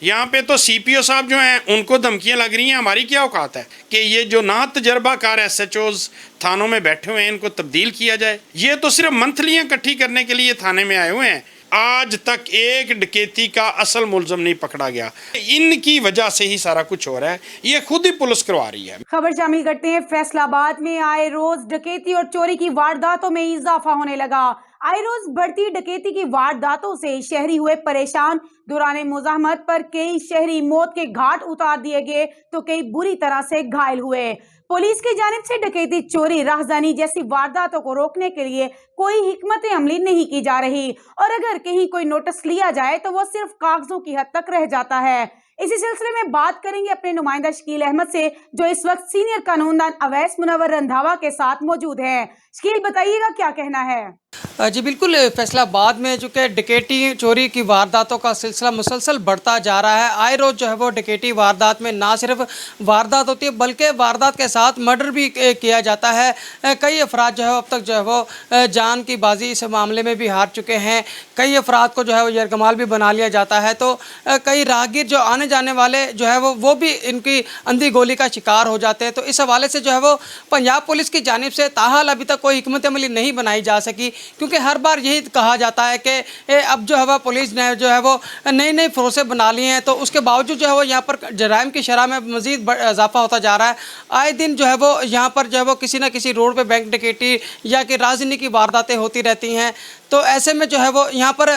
यहाँ पे तो सीपीओ साहब जो हैं उनको धमकियाँ लग रही हैं। हमारी क्या औकात है कि ये जो ना तजर्बाकार एसएचओज थानों में बैठे हुए हैं इनको तब्दील किया जाए। ये तो सिर्फ मंथलियाँ इकट्ठी करने के लिए थाने में आए हुए हैं। आज तक एक डकैती का असल मुलजम नहीं पकड़ा गया। इनकी वजह से ही सारा कुछ हो रहा है, ये खुद ही पुलिस करवा रही है। खबर शामिल करते हैं। फैसलाबाद में आए रोज डकैती और चोरी की वारदातों में इजाफा होने लगा। आए रोज बढ़ती डकैती की वारदातों से शहरी हुए परेशान। दौरान मुजाहमत पर कई शहरी मौत के घाट उतार दिए गए तो कई बुरी तरह से घायल हुए। पुलिस की जानिब से डकैती, चोरी, राहजानी जैसी वारदातों को रोकने के लिए कोई हिकमत अमली नहीं की जा रही और अगर कहीं कोई नोटिस लिया जाए तो वो सिर्फ कागजों की हद तक रह जाता है। इसी सिलसिले में बात करेंगे अपने नुमाइंदा शकील अहमद से, जो इस वक्त सीनियर कानूनदान अवैस मुनव्वर रंधावा के साथ मौजूद है। शकील, बताइएगा क्या कहना है? जी बिल्कुल, फैसलाबाद में जो कि डकैती चोरी की वारदातों का सिलसिला मुसलसल बढ़ता जा रहा है। आए रोज़ जो है वो डकैती वारदात में ना सिर्फ वारदात होती है बल्कि वारदात के साथ मर्डर भी किया जाता है। कई अफराद जो है अब तक जो है वो जान की बाजी इस मामले में भी हार चुके हैं। कई अफराद को जो है वो यरगमाल भी बना लिया जाता है। तो कई राहगीर जो आने जाने वाले जो है वो भी इनकी अंधी गोली का शिकार हो जाते हैं। तो इस हवाले से जो है वो पंजाब पुलिस की जानिब से ताहाल अभी तक कोई हिकमत अमली नहीं बनाई जा सकी, क्योंकि हर बार यही कहा जाता है कि अब जो है वह पुलिस ने जो है वो नई नई फोर्सें बना ली हैं, तो उसके बावजूद जो है वो यहाँ पर जराइम की शरह में मज़ीद इजाफा होता जा रहा है। आए दिन जो है वो यहाँ पर जो है वो किसी न किसी रोड पे बैंक डकैती या कि राजनी की वारदातें होती रहती हैं। तो ऐसे में जो है वो यहाँ पर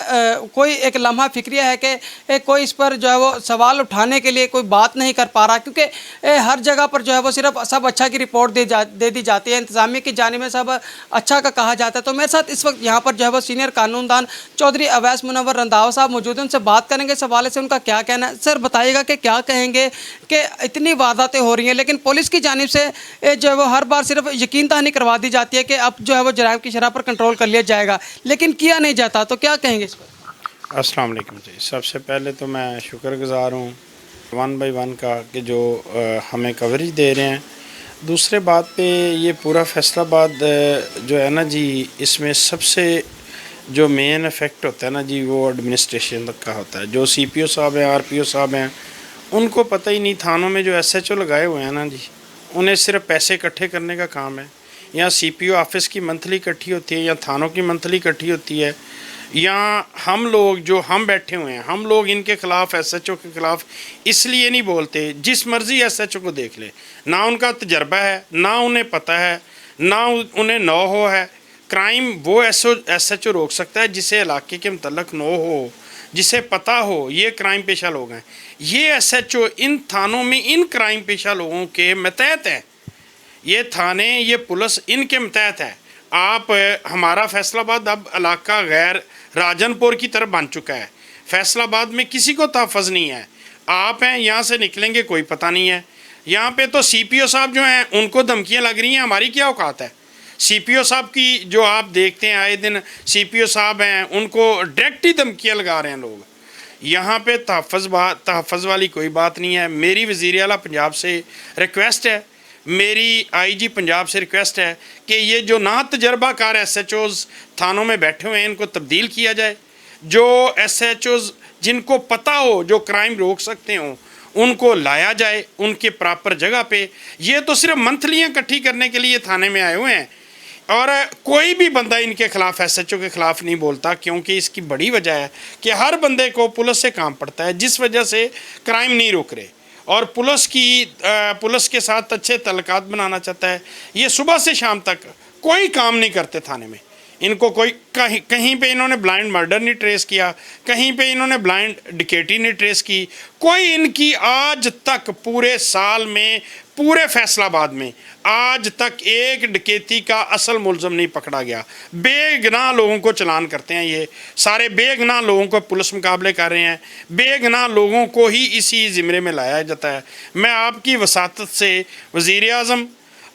कोई एक लम्हा फिक्रिया है कि कोई इस पर जो है वो सवाल उठाने के लिए कोई बात नहीं कर पा रहा, क्योंकि हर जगह पर जो है वो सिर्फ सब अच्छा की रिपोर्ट दे दी जाती है, इंतज़ामिया की जानिब में सब अच्छा का कहा जाता है। तो मेरे साथ इस वक्त यहाँ पर जो है वो सीनियर कानूनदान चौधरी अवैस मुनव्वर रंधावा साहब मौजूद हैं, उनसे बात करेंगे इस हवाले से उनका क्या कहना है। सर, बताइएगा कि क्या कहेंगे कि इतनी वारदातें हो रही हैं लेकिन पुलिस की जानिब से जो है वो हर बार सिर्फ यकीन दहानी करवा दी जाती है कि अब जो है वो जराइम की शरह पर कंट्रोल कर लिया जाएगा, लेकिन किया नहीं जाता, तो क्या कहेंगे इस पर? अस्सलाम वालेकुम जी। सबसे पहले तो मैं शुक्रगुज़ार हूँ वन बाई वन का कि जो हमें कवरेज दे रहे हैं। दूसरे बात पे ये पूरा फैसलाबाद जो है ना जी, इसमें सबसे जो मेन इफ़ेक्ट होता है ना जी वो एडमिनिस्ट्रेशन तक का होता है। जो सीपीओ साहब हैं, आरपीओ साहब हैं, उनको पता ही नहीं। थानों में जो एसएचओ लगाए हुए हैं ना जी, उन्हें सिर्फ पैसे इकट्ठे करने का काम है। या सीपीओ ऑफिस की मंथली इकट्ठी होती है या थानों की मंथली इकट्ठी होती है, या हम लोग जो हम बैठे हुए हैं, हम लोग इनके ख़िलाफ़ एसएचओ के ख़िलाफ़ इसलिए नहीं बोलते। जिस मर्ज़ी एसएचओ को देख ले, ना उनका तजर्बा है, ना उन्हें पता है, ना उन्हें नो हो है। क्राइम वो एसएचओ रोक सकता है जिसे इलाके के मतलब नो हो, जिसे पता हो ये क्राइम पेशा लोग हैं। ये एसएचओ इन थानों में इन क्राइम पेशा लोगों के मतहत है। ये थाने, ये पुलिस इनके मतहत है। आप हमारा फैसलाबाद अब इलाका गैर राजनपुर की तरफ बन चुका है। फैसलाबाद में किसी को तहफ़्फ़ुज़ नहीं है। आप हैं, यहाँ से निकलेंगे कोई पता नहीं है। यहाँ पे तो सीपीओ साहब जो हैं उनको धमकियाँ लग रही हैं। हमारी क्या औकात है? सीपीओ साहब की जो आप देखते हैं आए दिन सीपीओ साहब हैं, उनको डायरेक्ट ही धमकियाँ लगा रहे हैं लोग। यहाँ पे तहफ़्फ़ुज़ वाली कोई बात नहीं है। मेरी वज़ीर आला पंजाब से रिक्वेस्ट है, मेरी आईजी पंजाब से रिक्वेस्ट है कि ये जो ना तजर्बाकार एसएचओज़ थानों में बैठे हुए हैं इनको तब्दील किया जाए। जो एसएचओज़ जिनको पता हो, जो क्राइम रोक सकते हों, उनको लाया जाए उनके प्रॉपर जगह पे। ये तो सिर्फ मंथलियाँ इकट्ठी करने के लिए थाने में आए हुए हैं और कोई भी बंदा इनके ख़िलाफ़ एसएचओ के ख़िलाफ़ नहीं बोलता, क्योंकि इसकी बड़ी वजह है कि हर बंदे को पुलिस से काम पड़ता है, जिस वजह से क्राइम नहीं रुक रहे और पुलिस के साथ अच्छे तल्लुकात बनाना चाहता है। ये सुबह से शाम तक कोई काम नहीं करते थाने में। इनको कोई कहीं पे इन्होंने ब्लाइंड मर्डर नहीं ट्रेस किया, कहीं पे इन्होंने ब्लाइंड डकैती नहीं ट्रेस की। कोई इनकी आज तक पूरे साल में, पूरे फैसलाबाद में आज तक एक डकैती का असल मुलजम नहीं पकड़ा गया। बेगुनाह लोगों को चलान करते हैं, ये सारे बेगुनाह लोगों को पुलिस मुकाबले कर रहे हैं, बेगुनाह लोगों को ही इसी ज़िम्मे में लाया जाता है। मैं आपकी वसातत से वज़ीर आज़म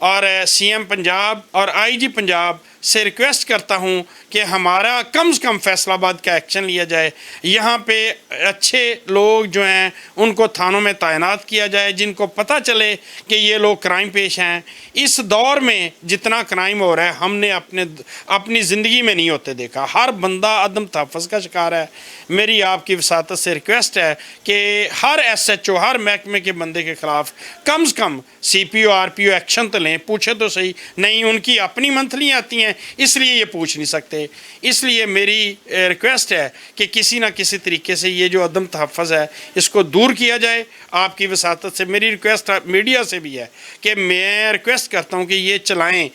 और सीएम पंजाब और आईजी पंजाब से रिक्वेस्ट करता हूं कि हमारा कम से कम फैसलाबाद का एक्शन लिया जाए। यहाँ पे अच्छे लोग जो हैं उनको थानों में तैनात किया जाए, जिनको पता चले कि ये लोग क्राइम पेश हैं। इस दौर में जितना क्राइम हो रहा है हमने अपनी ज़िंदगी में नहीं होते देखा। हर बंदा अदम तहफ़्फ़ुज़ का शिकार है। मेरी आपकी वसातत से रिक्वेस्ट है कि हर SHO हर महकमे के बंदे के ख़िलाफ़ कम से कम CPO RPO एक्शन तो लें। पूछे तो सही, नहीं उनकी अपनी मंथली आती हैं इसलिए ये पूछ नहीं सकते। इसलिए मेरी रिक्वेस्ट है कि किसी ना किसी तरीके से ये जो अदम तहफ़्फ़ुज़ है इसको दूर किया जाए। आपकी वसातत से मेरी रिक्वेस्ट मीडिया से भी है कि मैं रिक्वेस्ट करता हूँ कि ये चलाएँ।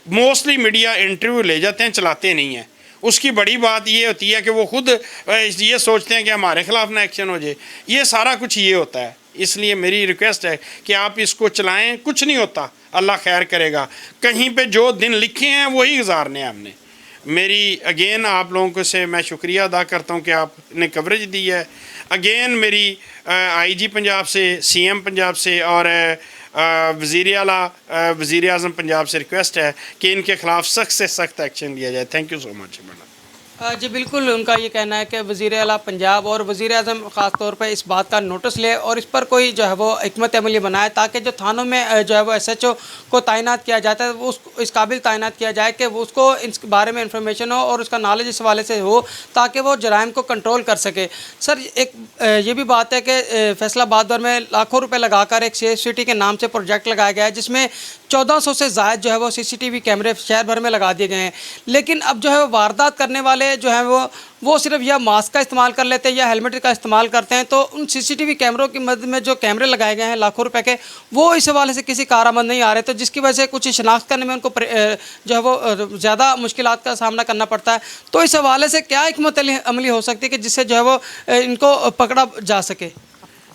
मोस्टली मीडिया इंटरव्यू ले जाते हैं, चलाते नहीं हैं। उसकी बड़ी बात ये होती है कि वो खुद ये सोचते हैं कि हमारे ख़िलाफ़ ना एक्शन हो जाए। ये सारा कुछ ये होता है। इसलिए मेरी रिक्वेस्ट है कि आप इसको चलाएं। कुछ नहीं होता, अल्लाह खैर करेगा। कहीं पे जो दिन लिखे हैं वही गुजारने हैं हमने। मेरी अगेन आप लोगों को से मैं शुक्रिया अदा करता हूं कि आपने कवरेज दी है। अगेन मेरी IG पंजाब से, CM पंजाब से और वज़ीर आला वज़ीर आज़म पंजाब से रिक्वेस्ट है कि इनके ख़िलाफ़ सख्त से सख्त एक्शन लिया जाए। Thank you so much madam. जी बिल्कुल, उनका ये कहना है कि वज़ीर आला पंजाब और वज़ीर आज़म ख़ास तौर पर इस बात का नोटिस ले और इस पर कोई जो है वो हिकमत अमली बनाए ताकि जो थानों में जो है वो SHO को तैनात किया जाता है वो इस काबिल तैनात किया जाए कि वो उसको इस बारे में इंफॉर्मेशन हो और उसका नॉलेज इस हवाले से हो ताकि वो जराइम को कंट्रोल कर सके। सर एक ये भी बात है कि फैसलाबाद भर में लाखों रुपये लगाकर एक सेफ सिटी के नाम से प्रोजेक्ट लगाया गया है जिसमें 1400 से ज़ायद जो है वो CCTV कैमरे शहर भर में लगा दिए गए हैं। लेकिन अब जो है वो वारदात करने वाले जो है वो सिर्फ या मास्क का इस्तेमाल कर लेते हैं या हेलमेट का इस्तेमाल करते हैं। तो उन CCTV कैमरों की मदद में जो कैमरे लगाए गए हैं लाखों रुपए के, वो इस हवाले से किसी कारआमद नहीं आ रहे, तो जिसकी वजह से कुछ शनाख्त करने में उनको जो है वो ज़्यादा मुश्किलात का सामना करना पड़ता है। तो इस हवाले से क्या हिकमत अमली हो सकती है कि जिससे जो है वो इनको पकड़ा जा सके?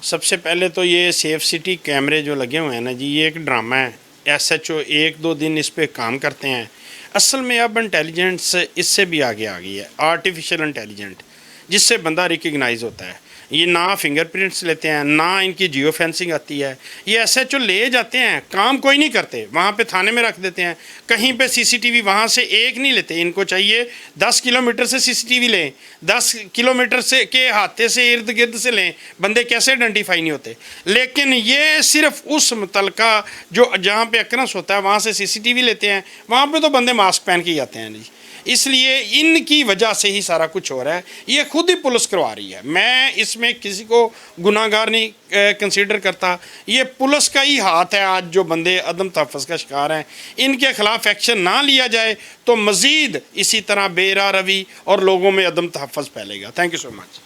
सबसे पहले तो ये सेफ सिटी कैमरे जो लगे हुए हैं ना जी, ये एक ड्रामा है। SHO 1-2 दिन इस पर काम करते हैं। असल में अब इंटेलिजेंस इससे भी आगे आ गई है, आर्टिफिशियल इंटेलिजेंट, जिससे बंदा रिकग्नाइज होता है। ये ना फिंगरप्रिंट्स लेते हैं, ना इनकी जियो फेंसिंग आती है। ये SHO ले जाते हैं, काम कोई नहीं करते, वहाँ पे थाने में रख देते हैं। कहीं पे CCTV वहाँ से एक नहीं लेते, इनको चाहिए 10 किलोमीटर से CCTV लें, 10 किलोमीटर से के हाथे से इर्द गिर्द से लें। बंदे कैसे आइडेंटिफाई नहीं होते। लेकिन ये सिर्फ उस मुतलका जो जहाँ पे अक्रस होता है वहाँ से CCTV लेते हैं, वहाँ पर तो बंदे मास्क पहन के जाते हैं जी। इसलिए इनकी वजह से ही सारा कुछ हो रहा है। ये खुद ही पुलिस करवा रही है। मैं इसमें किसी को गुनाहगार नहीं कंसीडर करता। ये पुलिस का ही हाथ है। आज जो बंदे अदम तहफ़्फ़ुज़ का शिकार हैं, इनके ख़िलाफ़ एक्शन ना लिया जाए तो मज़ीद इसी तरह बेरा रवि और लोगों में अदम तहफ़्फ़ुज़ फैलेगा। Thank you so much.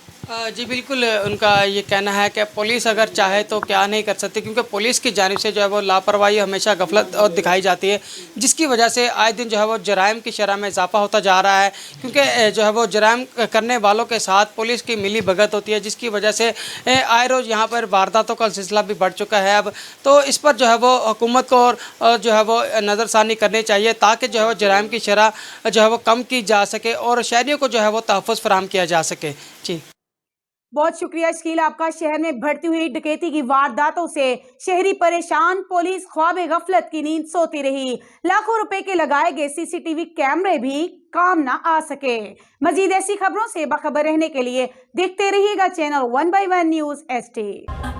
जी बिल्कुल, उनका ये कहना है कि पुलिस अगर चाहे तो क्या नहीं कर सकती, क्योंकि पुलिस की जानिब से जो है वो लापरवाही हमेशा गफलत और दिखाई जाती है, जिसकी वजह से आए दिन जो है वो जराइम की शरह में इजाफा होता जा रहा है। क्योंकि जो है वो जराइम करने वालों के साथ पुलिस की मिली भगत होती है, जिसकी वजह से आए रोज़ यहाँ पर वारदातों का सिलसिला भी बढ़ चुका है। अब तो इस पर जो है वो हुकूमत को और जो है वो नज़रसानी करनी चाहिए ताकि जो है वो जराइम की शरह जो है वो कम की जा सके और शहरियों को जो है वो तहफ़्फ़ुज़ फराहम किया जा सके। जी बहुत शुक्रिया शकील आपका। शहर में बढ़ती हुई डकैती की वारदातों से शहरी परेशान, पुलिस ख्वाबे गफलत की नींद सोती रही, लाखों रुपए के लगाए गए CCTV कैमरे भी काम ना आ सके। मजीद ऐसी खबरों से बाखबर रहने के लिए देखते रहिएगा चैनल 1 by 1 न्यूज़ HD।